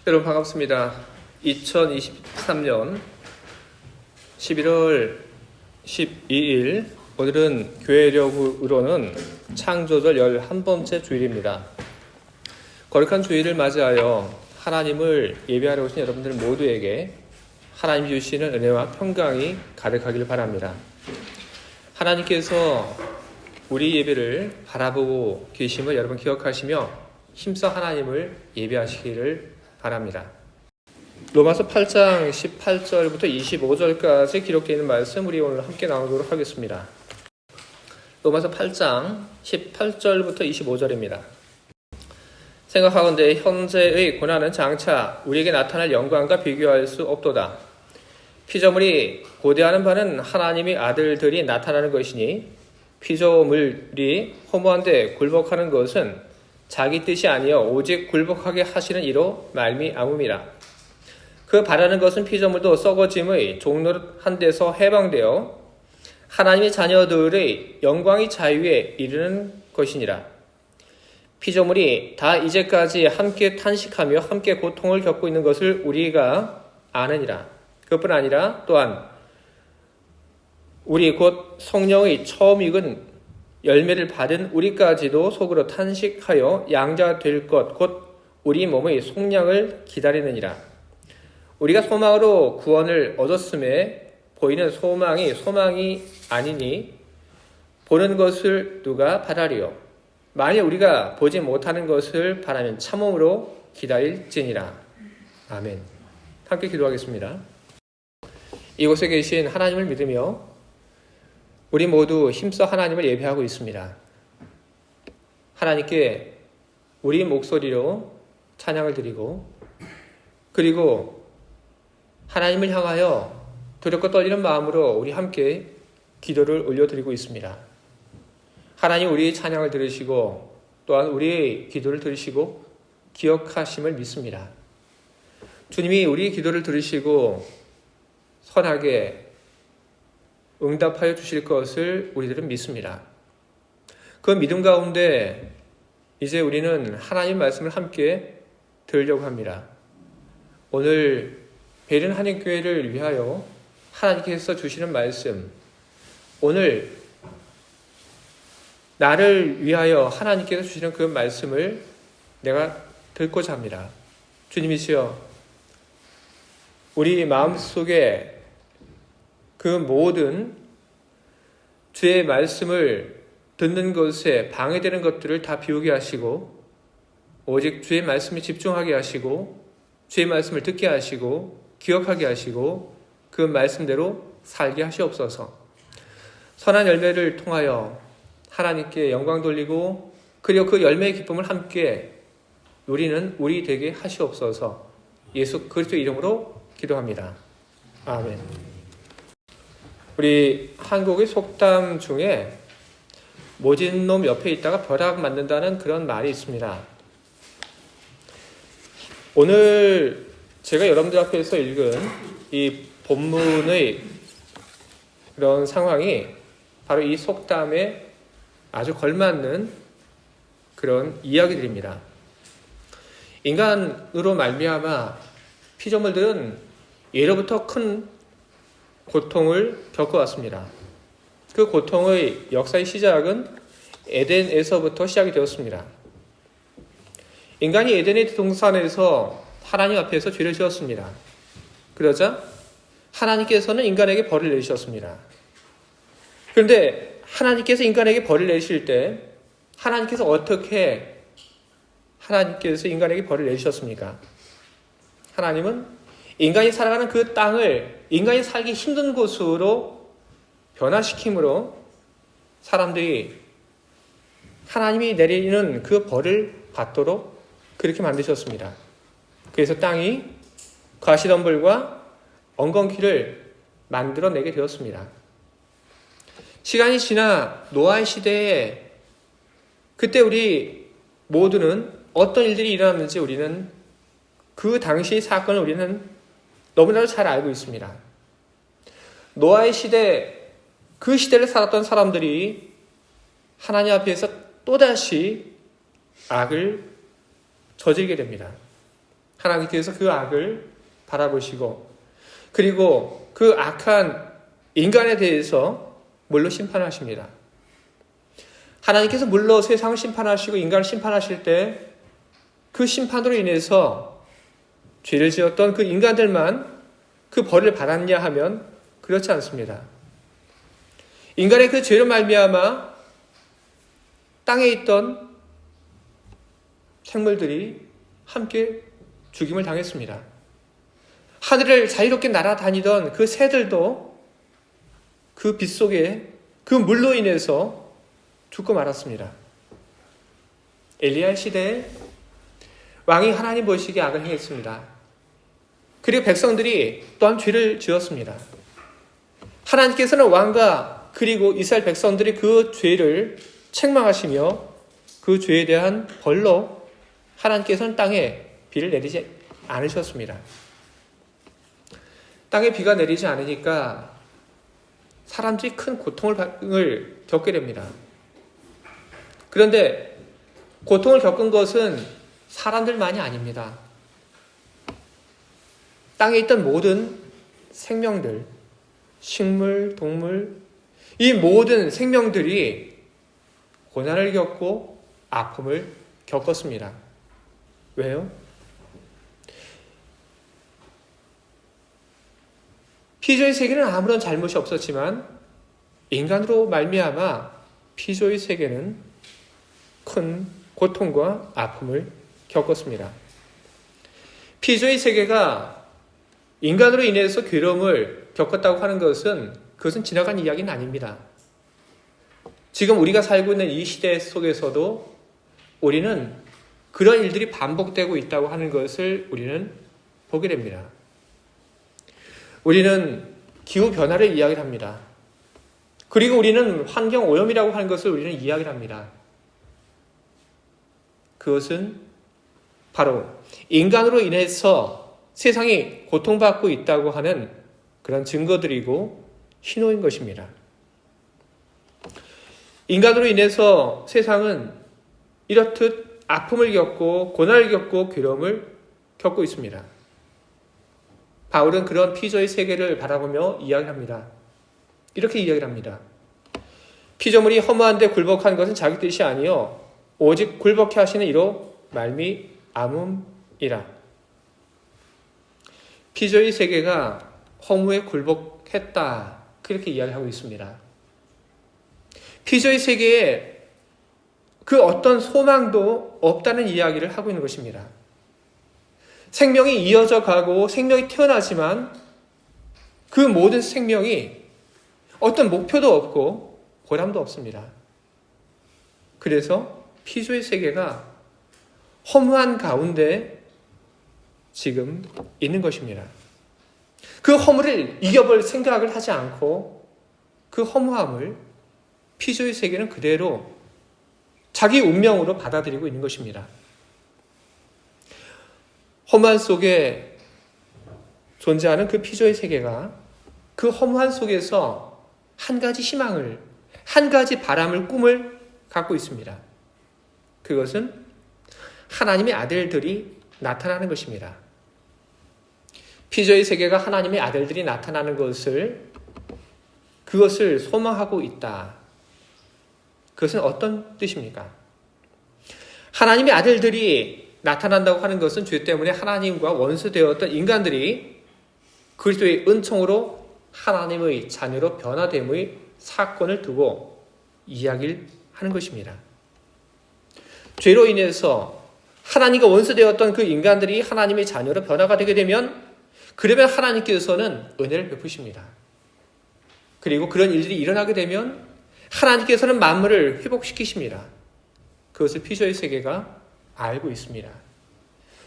여러분 반갑습니다. 2023년 11월 12일 오늘은 교회력으로는 창조절 11번째 주일입니다. 거룩한 주일을 맞이하여 하나님을 예배하러 오신 여러분들 모두에게 하나님 주시는 은혜와 평강이 가득하길 바랍니다. 하나님께서 우리 예배를 바라보고 계심을 여러분 기억하시며 힘써 하나님을 예배하시기를 바랍니다. 로마서 8장 18절부터 25절까지 기록되어 있는 말씀 우리 오늘 함께 나누도록 하겠습니다. 로마서 8장 18절부터 25절입니다. 생각하건대 현재의 고난은 장차 우리에게 나타날 영광과 비교할 수 없도다. 피조물이 고대하는 바는 하나님의 아들들이 나타나는 것이니 피조물이 허무한데 굴복하는 것은 자기 뜻이 아니여 오직 굴복하게 하시는 이로 말미암음이라. 그 바라는 것은 피조물도 썩어짐의 종노릇한 데서 해방되어 하나님의 자녀들의 영광의 자유에 이르는 것이니라. 피조물이 다 이제까지 함께 탄식하며 함께 고통을 겪고 있는 것을 우리가 아느니라. 그뿐 아니라 또한 우리 곧 성령의 처음 익은 열매를 받은 우리까지도 속으로 탄식하여 양자 될 것 곧 우리 몸의 속량을 기다리느니라. 우리가 소망으로 구원을 얻었음에 보이는 소망이 아니니 보는 것을 누가 바라리요. 만일 우리가 보지 못하는 것을 바라면 참음으로 기다릴지니라. 아멘. 함께 기도하겠습니다. 이곳에 계신 하나님을 믿으며 우리 모두 힘써 하나님을 예배하고 있습니다. 하나님께 우리 목소리로 찬양을 드리고 그리고 하나님을 향하여 두렵고 떨리는 마음으로 우리 함께 기도를 올려드리고 있습니다. 하나님 우리의 찬양을 들으시고 또한 우리의 기도를 들으시고 기억하심을 믿습니다. 주님이 우리의 기도를 들으시고 선하게 응답하여 주실 것을 우리들은 믿습니다. 그 믿음 가운데 이제 우리는 하나님 말씀을 함께 들으려고 합니다. 오늘 베른 한인교회를 위하여 하나님께서 주시는 말씀, 오늘 나를 위하여 하나님께서 주시는 그 말씀을 내가 듣고자 합니다. 주님이시여, 우리 마음속에 그 모든 주의 말씀을 듣는 것에 방해되는 것들을 다 비우게 하시고 오직 주의 말씀에 집중하게 하시고 주의 말씀을 듣게 하시고 기억하게 하시고 그 말씀대로 살게 하시옵소서. 선한 열매를 통하여 하나님께 영광 돌리고 그리고 그 열매의 기쁨을 함께 누리는 우리 되게 하시옵소서. 예수 그리스도 이름으로 기도합니다. 아멘. 우리 한국의 속담 중에 모진 놈 옆에 있다가 벼락 맞는다는 그런 말이 있습니다. 오늘 제가 여러분들 앞에서 읽은 이 본문의 그런 상황이 바로 이 속담에 아주 걸맞는 그런 이야기들입니다. 인간으로 말미암아 피조물들은 예로부터 큰 고통을 겪어왔습니다. 그 고통의 역사의 시작은 에덴에서부터 시작이 되었습니다. 인간이 에덴의 동산에서 하나님 앞에서 죄를 지었습니다. 그러자 하나님께서는 인간에게 벌을 내리셨습니다. 그런데 하나님께서 인간에게 벌을 내리실 때 하나님께서 어떻게 하나님께서 인간에게 벌을 내리셨습니까? 하나님은 인간이 살아가는 그 땅을 인간이 살기 힘든 곳으로 변화시킴으로 사람들이 하나님이 내리는 그 벌을 받도록 그렇게 만드셨습니다. 그래서 땅이 가시덤불과 엉겅퀴를 만들어내게 되었습니다. 시간이 지나 노아의 시대에 그때 우리 모두는 어떤 일들이 일어났는지 우리는 그 당시의 사건을 우리는 너무나도 잘 알고 있습니다. 노아의 시대, 그 시대를 살았던 사람들이 하나님 앞에서 또다시 악을 저지르게 됩니다. 하나님께서 그 악을 바라보시고 그리고 그 악한 인간에 대해서 물로 심판하십니다. 하나님께서 물로 세상을 심판하시고 인간을 심판하실 때 그 심판으로 인해서 죄를 지었던 그 인간들만 그 벌을 받았냐 하면 그렇지 않습니다. 인간의 그 죄로 말미암아 땅에 있던 생물들이 함께 죽임을 당했습니다. 하늘을 자유롭게 날아다니던 그 새들도 그 빗속에 그 물로 인해서 죽고 말았습니다. 엘리야 시대에 왕이 하나님 보시기에 악을 행했습니다. 그리고 백성들이 또한 죄를 지었습니다. 하나님께서는 왕과 그리고 이스라엘 백성들이 그 죄를 책망하시며 그 죄에 대한 벌로 하나님께서는 땅에 비를 내리지 않으셨습니다. 땅에 비가 내리지 않으니까 사람들이 큰 고통을 겪게 됩니다. 그런데 고통을 겪은 것은 사람들만이 아닙니다. 땅에 있던 모든 생명들, 식물, 동물, 이 모든 생명들이 고난을 겪고 아픔을 겪었습니다. 왜요? 피조의 세계는 아무런 잘못이 없었지만 인간으로 말미암아 피조의 세계는 큰 고통과 아픔을 겪었습니다. 피조의 세계가 인간으로 인해서 괴로움을 겪었다고 하는 것은 그것은 지나간 이야기는 아닙니다. 지금 우리가 살고 있는 이 시대 속에서도 우리는 그런 일들이 반복되고 있다고 하는 것을 우리는 보게 됩니다. 우리는 기후변화를 이야기를 합니다. 그리고 우리는 환경오염이라고 하는 것을 우리는 이야기를 합니다. 그것은 바로 인간으로 인해서 세상이 고통받고 있다고 하는 그런 증거들이고 신호인 것입니다. 인간으로 인해서 세상은 이렇듯 아픔을 겪고 고난을 겪고 괴로움을 겪고 있습니다. 바울은 그런 피조의 세계를 바라보며 이야기합니다. 이렇게 이야기를 합니다. 피조물이 허무한데 굴복한 것은 자기 뜻이 아니요 오직 굴복해 하시는 이로 말미암음이라. 피조의 세계가 허무에 굴복했다. 그렇게 이야기하고 있습니다. 피조의 세계에 그 어떤 소망도 없다는 이야기를 하고 있는 것입니다. 생명이 이어져 가고 생명이 태어나지만 그 모든 생명이 어떤 목표도 없고 보람도 없습니다. 그래서 피조의 세계가 허무한 가운데 지금 있는 것입니다. 그 허무를 이겨볼 생각을 하지 않고 그 허무함을 피조의 세계는 그대로 자기 운명으로 받아들이고 있는 것입니다. 허무한 속에 존재하는 그 피조의 세계가 그 허무한 속에서 한 가지 희망을, 한 가지 바람을, 꿈을 갖고 있습니다. 그것은 하나님의 아들들이 나타나는 것입니다. 피조의 세계가 하나님의 아들들이 나타나는 그것을 소망하고 있다. 그것은 어떤 뜻입니까? 하나님의 아들들이 나타난다고 하는 것은 죄 때문에 하나님과 원수되었던 인간들이 그리스도의 은총으로 하나님의 자녀로 변화됨의 사건을 두고 이야기를 하는 것입니다. 죄로 인해서 하나님과 원수되었던 그 인간들이 하나님의 자녀로 변화가 되게 되면 그러면 하나님께서는 은혜를 베푸십니다. 그리고 그런 일들이 일어나게 되면 하나님께서는 만물을 회복시키십니다. 그것을 피조의 세계가 알고 있습니다.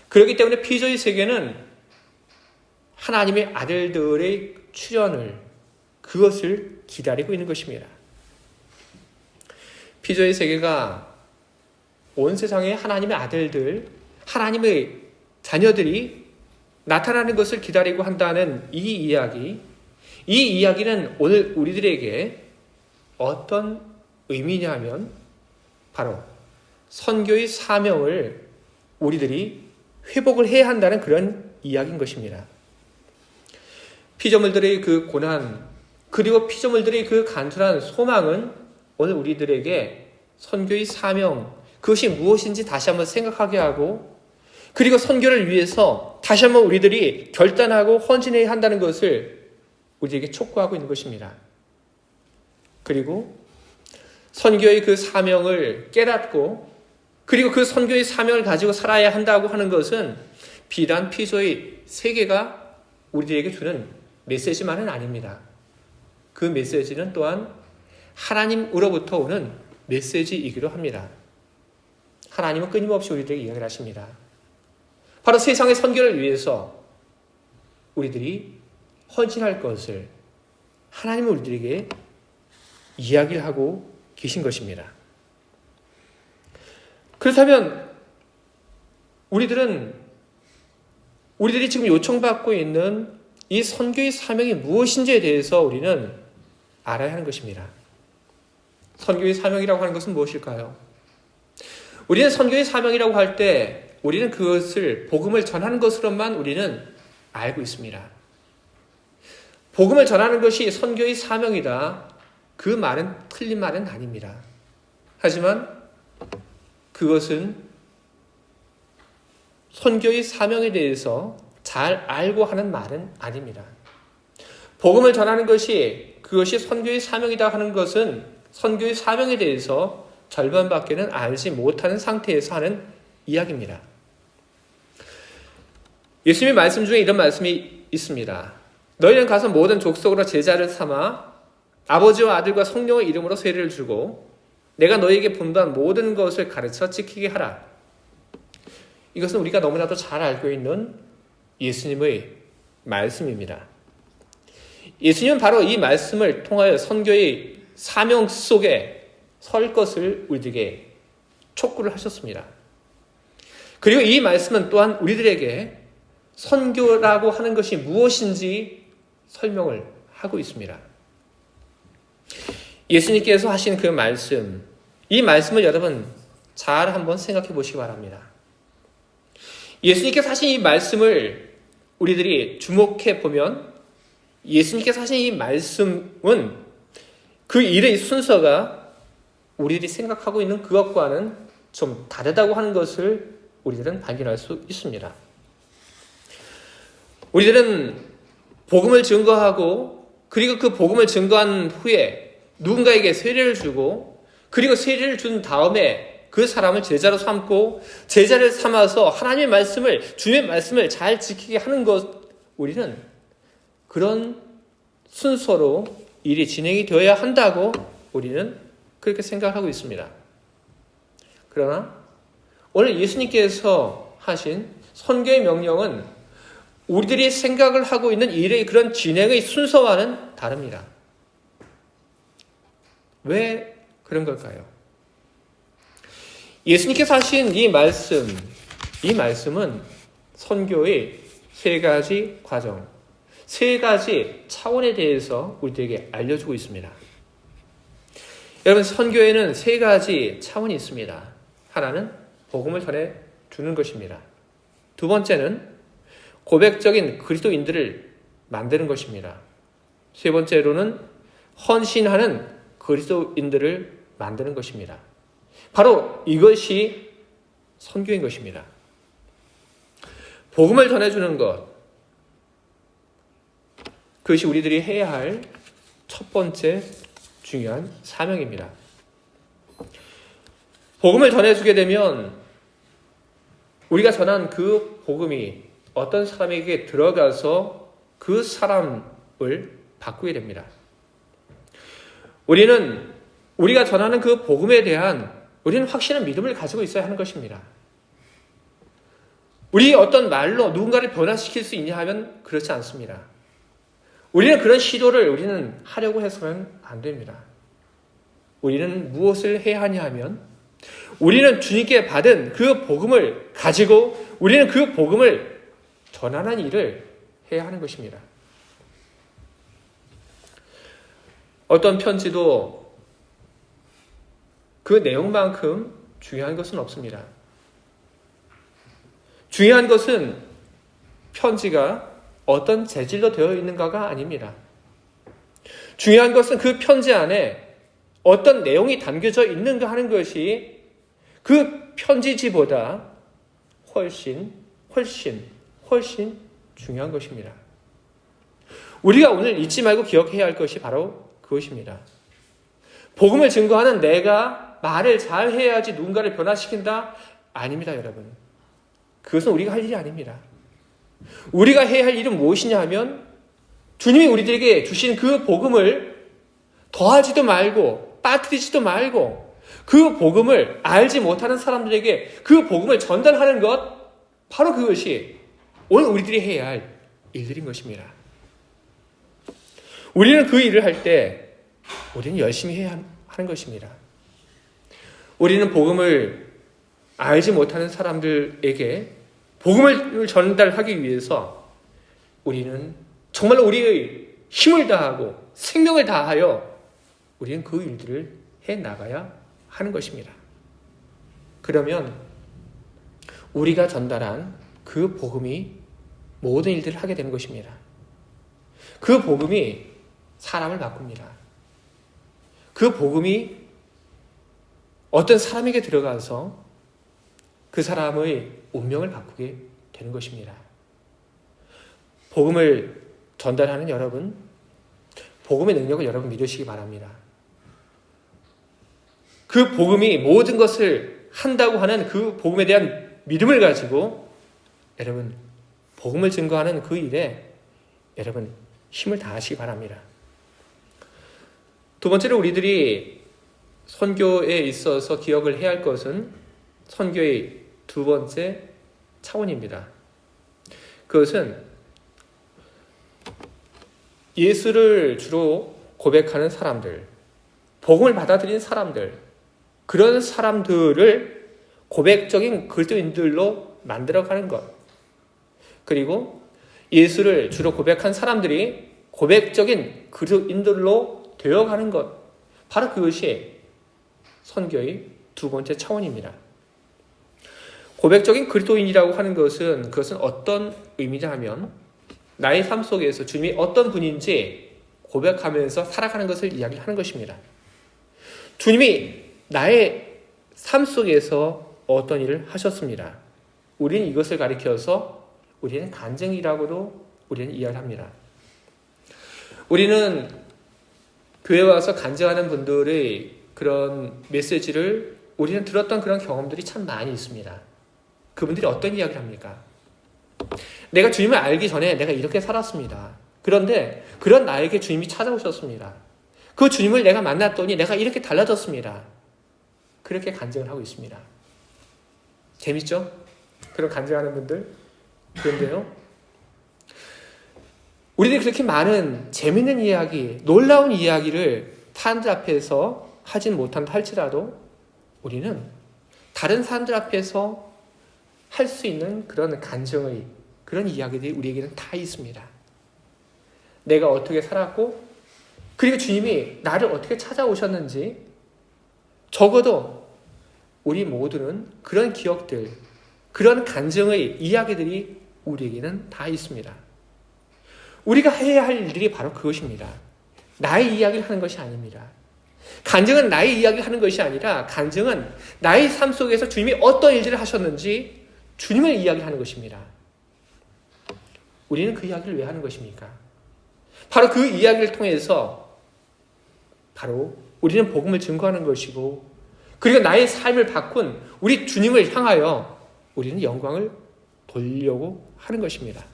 그렇기 때문에 피조의 세계는 하나님의 아들들의 출현을 그것을 기다리고 있는 것입니다. 피조의 세계가 온 세상에 하나님의 아들들, 하나님의 자녀들이 나타나는 것을 기다리고 한다는 이 이야기는 오늘 우리들에게 어떤 의미냐면 바로 선교의 사명을 우리들이 회복을 해야 한다는 그런 이야기인 것입니다. 피조물들의 그 고난, 그리고 피조물들의 그 간절한 소망은 오늘 우리들에게 선교의 사명, 그것이 무엇인지 다시 한번 생각하게 하고, 그리고 선교를 위해서 다시 한번 우리들이 결단하고 헌신해야 한다는 것을 우리에게 촉구하고 있는 것입니다. 그리고 선교의 그 사명을 깨닫고, 그리고 그 선교의 사명을 가지고 살아야 한다고 하는 것은 비단 피조의 세계가 우리들에게 주는 메시지만은 아닙니다. 그 메시지는 또한 하나님으로부터 오는 메시지이기도 합니다. 하나님은 끊임없이 우리들에게 이야기를 하십니다. 바로 세상의 선교를 위해서 우리들이 헌신할 것을 하나님은 우리들에게 이야기를 하고 계신 것입니다. 그렇다면 우리들이 지금 요청받고 있는 이 선교의 사명이 무엇인지에 대해서 우리는 알아야 하는 것입니다. 선교의 사명이라고 하는 것은 무엇일까요? 우리는 선교의 사명이라고 할 때 우리는 그것을 복음을 전하는 것으로만 우리는 알고 있습니다. 복음을 전하는 것이 선교의 사명이다. 그 말은 틀린 말은 아닙니다. 하지만 그것은 선교의 사명에 대해서 잘 알고 하는 말은 아닙니다. 복음을 전하는 것이 그것이 선교의 사명이다 하는 것은 선교의 사명에 대해서 절반밖에는 알지 못하는 상태에서 하는 이야기입니다. 예수님의 말씀 중에 이런 말씀이 있습니다. 너희는 가서 모든 족속으로 제자를 삼아 아버지와 아들과 성령의 이름으로 세례를 주고 내가 너희에게 분부한 모든 것을 가르쳐 지키게 하라. 이것은 우리가 너무나도 잘 알고 있는 예수님의 말씀입니다. 예수님은 바로 이 말씀을 통하여 선교의 사명 속에 설 것을 우리에게 촉구를 하셨습니다. 그리고 이 말씀은 또한 우리들에게 선교라고 하는 것이 무엇인지 설명을 하고 있습니다. 예수님께서 하신 그 말씀, 이 말씀을 여러분 잘 한번 생각해 보시기 바랍니다. 예수님께서 하신 이 말씀을 우리들이 주목해 보면 예수님께서 하신 이 말씀은 그 일의 순서가 우리들이 생각하고 있는 그것과는 좀 다르다고 하는 것을 우리들은 발견할 수 있습니다. 우리들은 복음을 증거하고 그리고 그 복음을 증거한 후에 누군가에게 세례를 주고 그리고 세례를 준 다음에 그 사람을 제자로 삼고 제자를 삼아서 하나님의 말씀을 주님의 말씀을 잘 지키게 하는 것, 우리는 그런 순서로 일이 진행이 되어야 한다고 우리는 그렇게 생각하고 있습니다. 그러나 오늘 예수님께서 하신 선교의 명령은 우리들이 생각을 하고 있는 일의 그런 진행의 순서와는 다릅니다. 왜 그런 걸까요? 예수님께서 하신 이 말씀은 선교의 세 가지 과정, 세 가지 차원에 대해서 우리들에게 알려주고 있습니다. 여러분, 선교에는 세 가지 차원이 있습니다. 하나는 복음을 전해주는 것입니다. 두 번째는 고백적인 그리스도인들을 만드는 것입니다. 세 번째로는 헌신하는 그리스도인들을 만드는 것입니다. 바로 이것이 선교인 것입니다. 복음을 전해주는 것, 그것이 우리들이 해야 할 첫 번째 중요한 사명입니다. 복음을 전해주게 되면 우리가 전한 그 복음이 어떤 사람에게 들어가서 그 사람을 바꾸게 됩니다. 우리가 전하는 그 복음에 대한 우리는 확실한 믿음을 가지고 있어야 하는 것입니다. 우리 어떤 말로 누군가를 변화시킬 수 있냐 하면 그렇지 않습니다. 우리는 그런 시도를 우리는 하려고 해서는 안 됩니다. 우리는 무엇을 해야 하냐 하면 우리는 주님께 받은 그 복음을 가지고 우리는 그 복음을 전하는 일을 해야 하는 것입니다. 어떤 편지도 그 내용만큼 중요한 것은 없습니다. 중요한 것은 편지가 어떤 재질로 되어 있는가가 아닙니다. 중요한 것은 그 편지 안에 어떤 내용이 담겨져 있는가 하는 것이 그 편지지보다 훨씬 중요한 것입니다. 우리가 오늘 잊지 말고 기억해야 할 것이 바로 그것입니다. 복음을 증거하는 내가 말을 잘 해야지 누군가를 변화시킨다? 아닙니다, 여러분. 그것은 우리가 할 일이 아닙니다. 우리가 해야 할 일은 무엇이냐 하면 주님이 우리들에게 주신 그 복음을 더하지도 말고 빠뜨리지도 말고 그 복음을 알지 못하는 사람들에게 그 복음을 전달하는 것, 바로 그것이 오늘 우리들이 해야 할 일들인 것입니다. 우리는 그 일을 할 때 우리는 열심히 해야 하는 것입니다. 우리는 복음을 알지 못하는 사람들에게 복음을 전달하기 위해서 우리는 정말로 우리의 힘을 다하고 생명을 다하여 우리는 그 일들을 해나가야 하는 것입니다. 그러면 우리가 전달한 그 복음이 모든 일들을 하게 되는 것입니다. 그 복음이 사람을 바꿉니다. 그 복음이 어떤 사람에게 들어가서 그 사람의 운명을 바꾸게 되는 것입니다. 복음을 전달하는 여러분, 복음의 능력을 여러분 믿으시기 바랍니다. 그 복음이 모든 것을 한다고 하는 그 복음에 대한 믿음을 가지고 여러분, 복음을 증거하는 그 일에 여러분 힘을 다하시기 바랍니다. 두 번째로 우리들이 선교에 있어서 기억을 해야 할 것은 선교의 두 번째 차원입니다. 그것은 예수를 주로 고백하는 사람들, 복음을 받아들인 사람들, 그런 사람들을 고백적인 그리스도인들로 만들어가는 것, 그리고 예수를 주로 고백한 사람들이 고백적인 그리스도인들로 되어가는 것, 바로 그것이 선교의 두 번째 차원입니다. 고백적인 그리스도인이라고 하는 것은 그것은 어떤 의미냐 하면 나의 삶 속에서 주님이 어떤 분인지 고백하면서 살아가는 것을 이야기하는 것입니다. 주님이 나의 삶 속에서 어떤 일을 하셨습니다. 우리는 이것을 가리켜서 우리는 간증이라고도 우리는 이야기합니다. 우리는 교회 와서 간증하는 분들의 그런 메시지를 우리는 들었던 그런 경험들이 참 많이 있습니다. 그분들이 어떤 이야기를 합니까? 내가 주님을 알기 전에 내가 이렇게 살았습니다. 그런데 그런 나에게 주님이 찾아오셨습니다. 그 주님을 내가 만났더니 내가 이렇게 달라졌습니다. 그렇게 간증을 하고 있습니다. 재밌죠? 그런 간증하는 분들. 그런데요, 우리들이 그렇게 많은 재밌는 이야기, 놀라운 이야기를 사람들 앞에서 하진 못한다 할지라도 우리는 다른 사람들 앞에서 할 수 있는 그런 간증의 그런 이야기들이 우리에게는 다 있습니다. 내가 어떻게 살았고, 그리고 주님이 나를 어떻게 찾아오셨는지, 적어도 우리 모두는 그런 기억들, 그런 간증의 이야기들이 우리에게는 다 있습니다. 우리가 해야 할 일들이 바로 그것입니다. 나의 이야기를 하는 것이 아닙니다. 간증은 나의 이야기를 하는 것이 아니라 간증은 나의 삶 속에서 주님이 어떤 일들을 하셨는지 주님을 이야기하는 것입니다. 우리는 그 이야기를 왜 하는 것입니까? 바로 그 이야기를 통해서 바로 우리는 복음을 증거하는 것이고, 그리고 나의 삶을 바꾼 우리 주님을 향하여 우리는 영광을 돌리려고 하는 것입니다.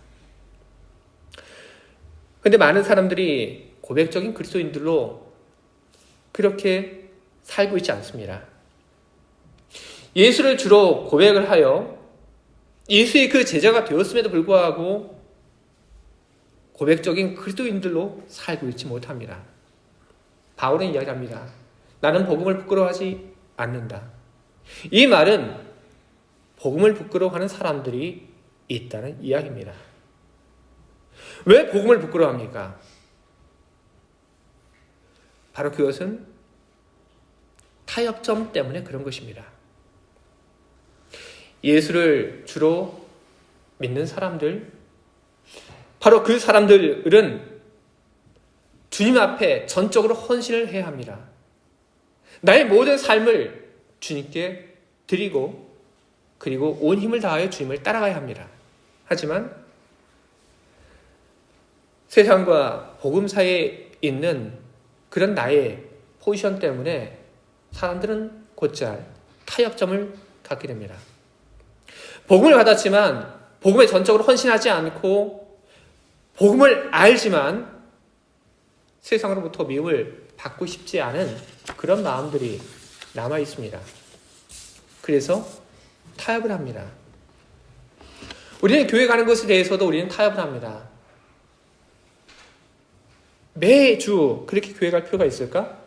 그런데 많은 사람들이 고백적인 그리스도인들로 그렇게 살고 있지 않습니다. 예수를 주로 고백을 하여 예수의 그 제자가 되었음에도 불구하고 고백적인 그리스도인들로 살고 있지 못합니다. 바울은 이야기합니다. 나는 복음을 부끄러워하지 않는다. 이 말은 복음을 부끄러워하는 사람들이 있다는 이야기입니다. 왜 복음을 부끄러워합니까? 바로 그것은 타협점 때문에 그런 것입니다. 예수를 주로 믿는 사람들, 바로 그 사람들은 주님 앞에 전적으로 헌신을 해야 합니다. 나의 모든 삶을 주님께 드리고 그리고 온 힘을 다하여 주님을 따라가야 합니다. 하지만 세상과 복음 사이에 있는 그런 나의 포지션 때문에 사람들은 곧잘 타협점을 갖게 됩니다. 복음을 받았지만 복음에 전적으로 헌신하지 않고 복음을 알지만 세상으로부터 미움을 받고 싶지 않은 그런 마음들이 남아 있습니다. 그래서 타협을 합니다. 우리는 교회 가는 것에 대해서도 우리는 타협을 합니다. 매주 그렇게 교회 갈 필요가 있을까?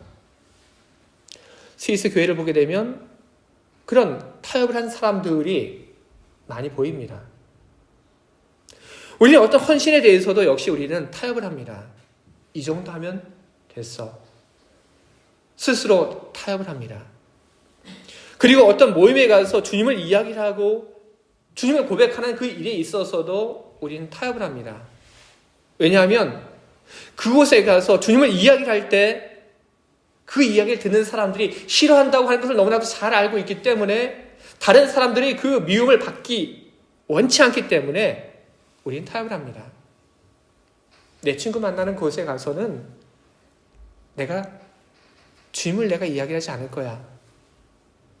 스위스 교회를 보게 되면 그런 타협을 한 사람들이 많이 보입니다. 우리는 어떤 헌신에 대해서도 역시 우리는 타협을 합니다. 이 정도 하면 됐어. 스스로 타협을 합니다. 그리고 어떤 모임에 가서 주님을 이야기를 하고 주님을 고백하는 그 일에 있어서도 우리는 타협을 합니다. 왜냐하면 그곳에 가서 주님을 이야기를 할 때 그 이야기를 듣는 사람들이 싫어한다고 하는 것을 너무나도 잘 알고 있기 때문에 다른 사람들이 그 미움을 받기 원치 않기 때문에 우리는 타협을 합니다. 내 친구 만나는 곳에 가서는 주님을 내가 이야기하지 않을 거야.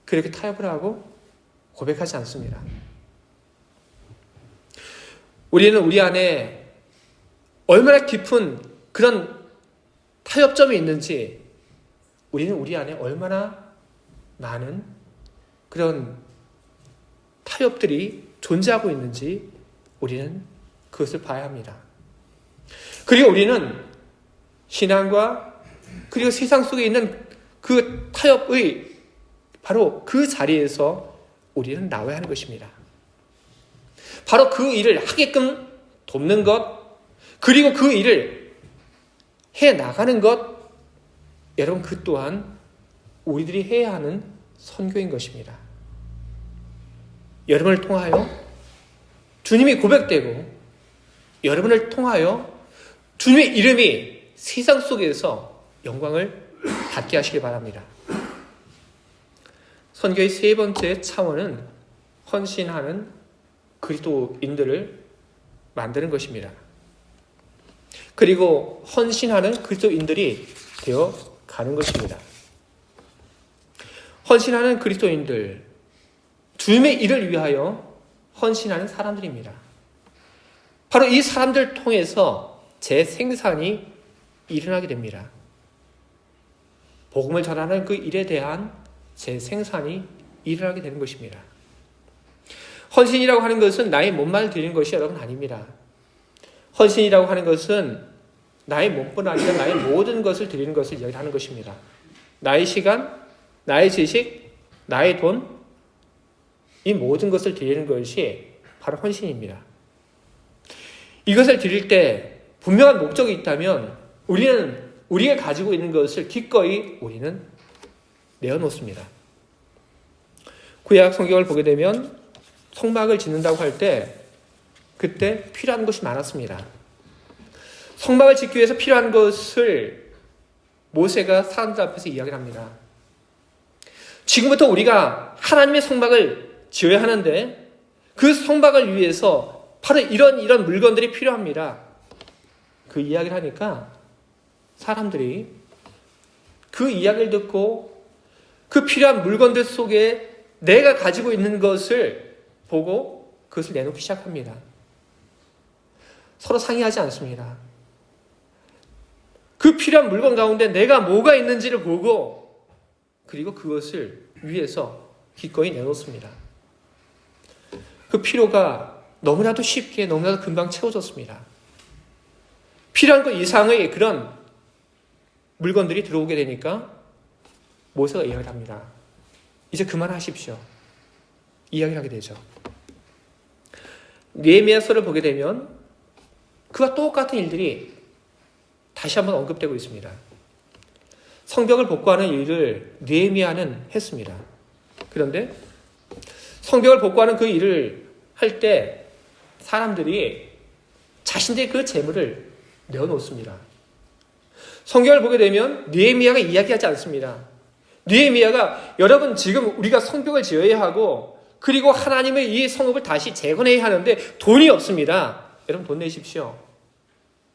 그렇게 타협을 하고 고백하지 않습니다. 우리는 우리 안에 얼마나 깊은 그런 타협점이 있는지, 우리는 우리 안에 얼마나 많은 그런 타협들이 존재하고 있는지 우리는 그것을 봐야 합니다. 그리고 우리는 신앙과 그리고 세상 속에 있는 그 타협의 바로 그 자리에서 우리는 나와야 하는 것입니다. 바로 그 일을 하게끔 돕는 것, 그리고 그 일을 해 나가는 것, 여러분 그 또한 우리들이 해야 하는 선교인 것입니다. 여러분을 통하여 주님이 고백되고 여러분을 통하여 주님의 이름이 세상 속에서 영광을 받게 하시길 바랍니다. 선교의 세 번째 차원은 헌신하는 그리스도인들을 만드는 것입니다. 그리고 헌신하는 그리스도인들이 되어 가는 것입니다. 헌신하는 그리스도인들, 주님의 일을 위하여 헌신하는 사람들입니다. 바로 이 사람들 통해서 재생산이 일어나게 됩니다. 복음을 전하는 그 일에 대한 재생산이 일어나게 되는 것입니다. 헌신이라고 하는 것은 나의 몸만을 드리는 것이 여러분 아닙니다. 헌신이라고 하는 것은 나의 몸뿐 아니라 나의 모든 것을 드리는 것을 이야기하는 것입니다. 나의 시간, 나의 지식, 나의 돈, 이 모든 것을 드리는 것이 바로 헌신입니다. 이것을 드릴 때 분명한 목적이 있다면 우리는 우리가 가지고 있는 것을 기꺼이 우리는 내어놓습니다. 구약 성경을 보게 되면 성막을 짓는다고 할 때 그때 필요한 것이 많았습니다. 성막을 짓기 위해서 필요한 것을 모세가 사람들 앞에서 이야기를 합니다. 지금부터 우리가 하나님의 성막을 지어야 하는데 그 성막을 위해서 바로 이런 물건들이 필요합니다. 그 이야기를 하니까 사람들이 그 이야기를 듣고 그 필요한 물건들 속에 내가 가지고 있는 것을 보고 그것을 내놓기 시작합니다. 서로 상의하지 않습니다. 그 필요한 물건 가운데 내가 뭐가 있는지를 보고 그리고 그것을 위해서 기꺼이 내놓습니다. 그 필요가 너무나도 쉽게 너무나도 금방 채워졌습니다. 필요한 것 이상의 그런 물건들이 들어오게 되니까 모세가 이야기를 합니다. 이제 그만하십시오. 이야기를 하게 되죠. 느헤미야서를 보게 되면 그와 똑같은 일들이 다시 한번 언급되고 있습니다. 성벽을 복구하는 일을 느헤미야는 했습니다. 그런데 성벽을 복구하는 그 일을 할 때 사람들이 자신들의 그 재물을 내어놓습니다. 성경을 보게 되면 느헤미야가 이야기하지 않습니다. 느헤미야가 여러분 지금 우리가 성벽을 지어야 하고 그리고 하나님의 이 성읍을 다시 재건해야 하는데 돈이 없습니다. 여러분 돈 내십시오.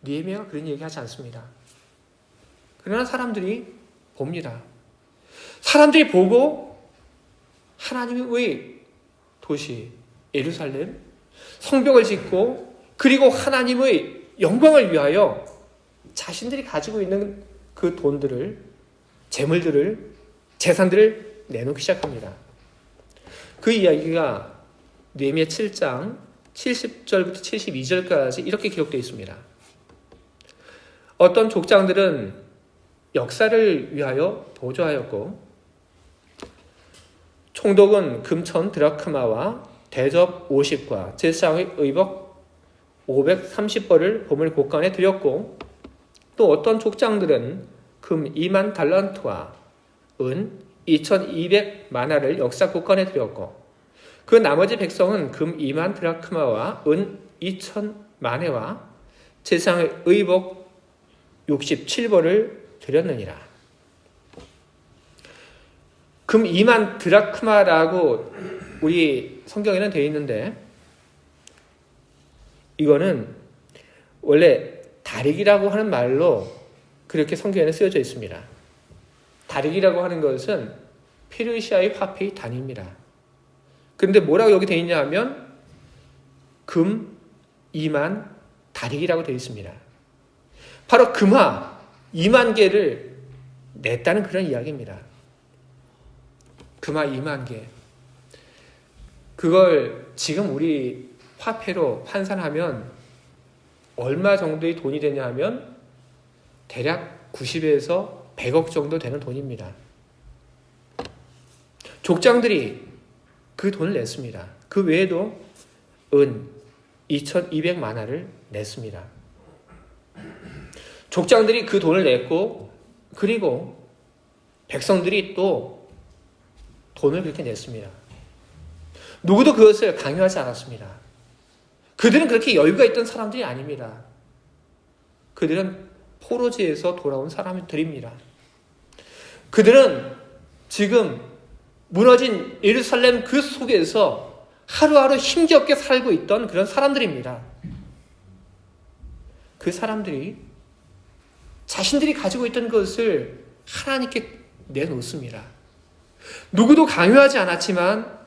느헤미야가 그런 얘기하지 않습니다. 그러나 사람들이 봅니다. 사람들이 보고 하나님의 도시 예루살렘 성벽을 짓고 그리고 하나님의 영광을 위하여 자신들이 가지고 있는 그 돈들을 재물들을 재산들을 내놓기 시작합니다. 그 이야기가 느헤미야 7장 70절부터 72절까지 이렇게 기록되어 있습니다. 어떤 족장들은 역사를 위하여 보조하였고 총독은 금천 드라크마와 대접 50과 제사장의 의복 530벌을 보물 곳간에 드렸고 또 어떤 족장들은 금 2만 달란트와 은 2200만화를 역사 곳간에 드렸고 그 나머지 백성은 금 2만 드라크마와 은 2000만회와 제사장의 의복 67벌을 드렸느니라. 금 2만 드라크마라고 우리 성경에는 되어 있는데 이거는 원래 다릭이라고 하는 말로 그렇게 성경에는 쓰여져 있습니다. 다릭이라고 하는 것은 페르시아의 화폐의 단위입니다. 그런데 뭐라고 여기 되어 있냐 하면 금 2만 다릭이라고 되어 있습니다. 바로 금화 2만 개를 냈다는 그런 이야기입니다. 금화 2만 개. 그걸 지금 우리 화폐로 환산하면 얼마 정도의 돈이 되냐 하면 대략 90에서 100억 정도 되는 돈입니다. 족장들이 그 돈을 냈습니다. 그 외에도 은 2200만화를 냈습니다. 족장들이 그 돈을 냈고 그리고 백성들이 또 돈을 그렇게 냈습니다. 누구도 그것을 강요하지 않았습니다. 그들은 그렇게 여유가 있던 사람들이 아닙니다. 그들은 포로지에서 돌아온 사람들입니다. 그들은 지금 무너진 예루살렘 그 속에서 하루하루 힘겹게 살고 있던 그런 사람들입니다. 그 사람들이 자신들이 가지고 있던 것을 하나님께 내놓습니다. 누구도 강요하지 않았지만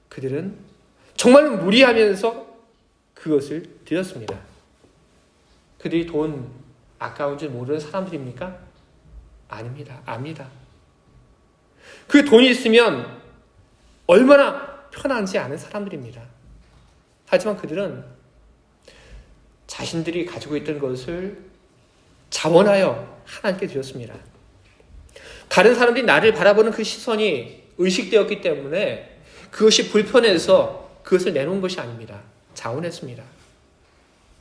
그들은 정말로 무리하면서 그것을 드렸습니다. 그들이 돈 아까운 줄 모르는 사람들입니까? 아닙니다. 압니다. 그 돈이 있으면 얼마나 편한지 아는 사람들입니다. 하지만 그들은 자신들이 가지고 있던 것을 자원하여 하나님께 드렸습니다. 다른 사람들이 나를 바라보는 그 시선이 의식되었기 때문에 그것이 불편해서 그것을 내놓은 것이 아닙니다. 자원했습니다.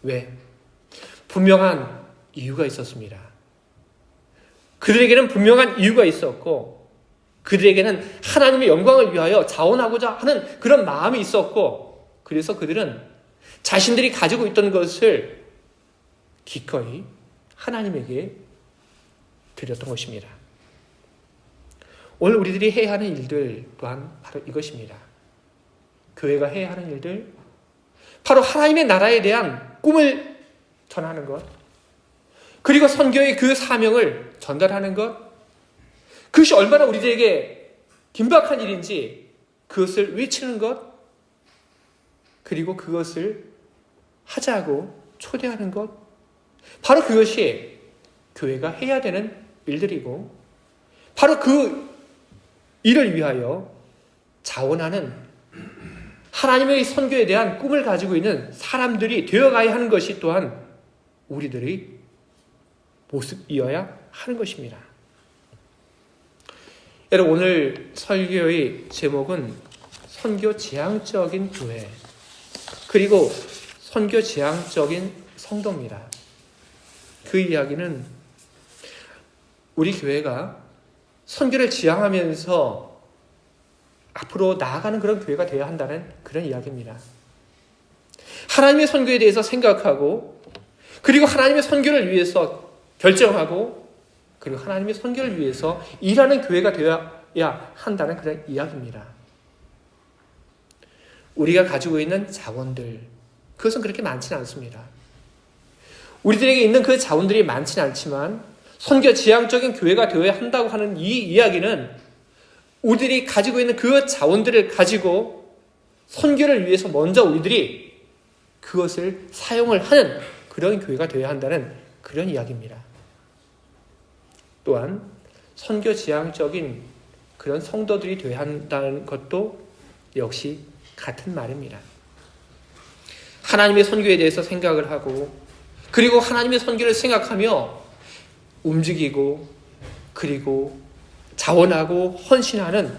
왜? 분명한 이유가 있었습니다. 그들에게는 분명한 이유가 있었고 그들에게는 하나님의 영광을 위하여 자원하고자 하는 그런 마음이 있었고 그래서 그들은 자신들이 가지고 있던 것을 기꺼이 하나님에게 드렸던 것입니다. 오늘 우리들이 해야 하는 일들 또한 바로 이것입니다. 교회가 해야 하는 일들, 바로 하나님의 나라에 대한 꿈을 전하는 것, 그리고 선교의 그 사명을 전달하는 것, 그것이 얼마나 우리들에게 긴박한 일인지 그것을 외치는 것, 그리고 그것을 하자고 초대하는 것, 바로 그것이 교회가 해야 되는 일들이고 바로 그 일을 위하여 자원하는 하나님의 선교에 대한 꿈을 가지고 있는 사람들이 되어가야 하는 것이 또한 우리들의 모습이어야 하는 것입니다. 여러분, 오늘 설교의 제목은 선교 지향적인 교회 그리고 선교 지향적인 성도입니다. 그 이야기는 우리 교회가 선교를 지향하면서 앞으로 나아가는 그런 교회가 되어야 한다는 그런 이야기입니다. 하나님의 선교에 대해서 생각하고 그리고 하나님의 선교를 위해서 결정하고 그리고 하나님의 선교를 위해서 일하는 교회가 되어야 한다는 그런 이야기입니다. 우리가 가지고 있는 자원들, 그것은 그렇게 많지는 않습니다. 우리들에게 있는 그 자원들이 많지는 않지만 선교 지향적인 교회가 되어야 한다고 하는 이 이야기는 우리들이 가지고 있는 그 자원들을 가지고 선교를 위해서 먼저 우리들이 그것을 사용을 하는 그런 교회가 되어야 한다는 그런 이야기입니다. 또한 선교 지향적인 그런 성도들이 되어야 한다는 것도 역시 같은 말입니다. 하나님의 선교에 대해서 생각을 하고 그리고 하나님의 선교를 생각하며 움직이고 그리고 자원하고 헌신하는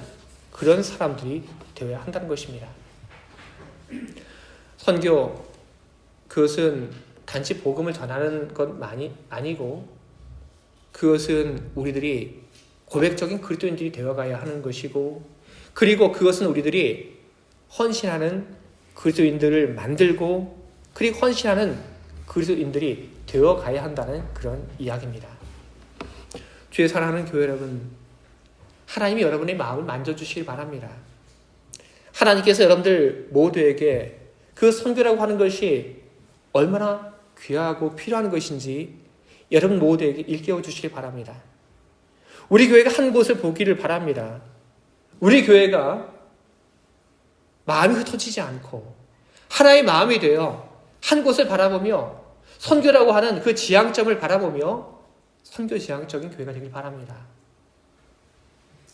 그런 사람들이 되어야 한다는 것입니다. 선교, 그것은 단지 복음을 전하는 것만이 아니고 그것은 우리들이 고백적인 그리스도인들이 되어가야 하는 것이고 그리고 그것은 우리들이 헌신하는 그리스도인들을 만들고 그리고 헌신하는 그리스도인들이 되어가야 한다는 그런 이야기입니다. 주의 사랑하는 교회 여러분, 하나님이 여러분의 마음을 만져주시길 바랍니다. 하나님께서 여러분들 모두에게 그 선교라고 하는 것이 얼마나 귀하고 필요한 것인지 여러분 모두에게 일깨워 주시길 바랍니다. 우리 교회가 한 곳을 보기를 바랍니다. 우리 교회가 마음이 흩어지지 않고 하나의 마음이 되어 한 곳을 바라보며 선교라고 하는 그 지향점을 바라보며 선교 지향적인 교회가 되길 바랍니다.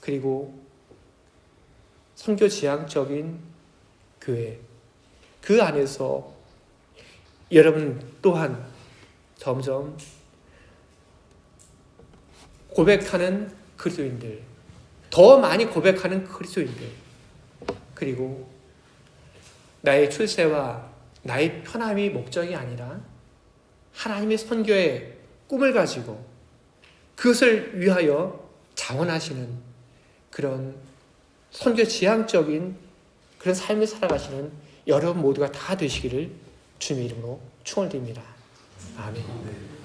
그리고 선교 지향적인 교회, 그 안에서 여러분 또한 점점 고백하는 그리스도인들, 더 많이 고백하는 그리스도인들, 그리고 나의 출세와 나의 편함이 목적이 아니라 하나님의 선교의 꿈을 가지고 그것을 위하여 자원하시는 그런 선교 지향적인 그런 삶을 살아가시는 여러분 모두가 다 되시기를 주님의 이름으로 축원드립니다. 아멘.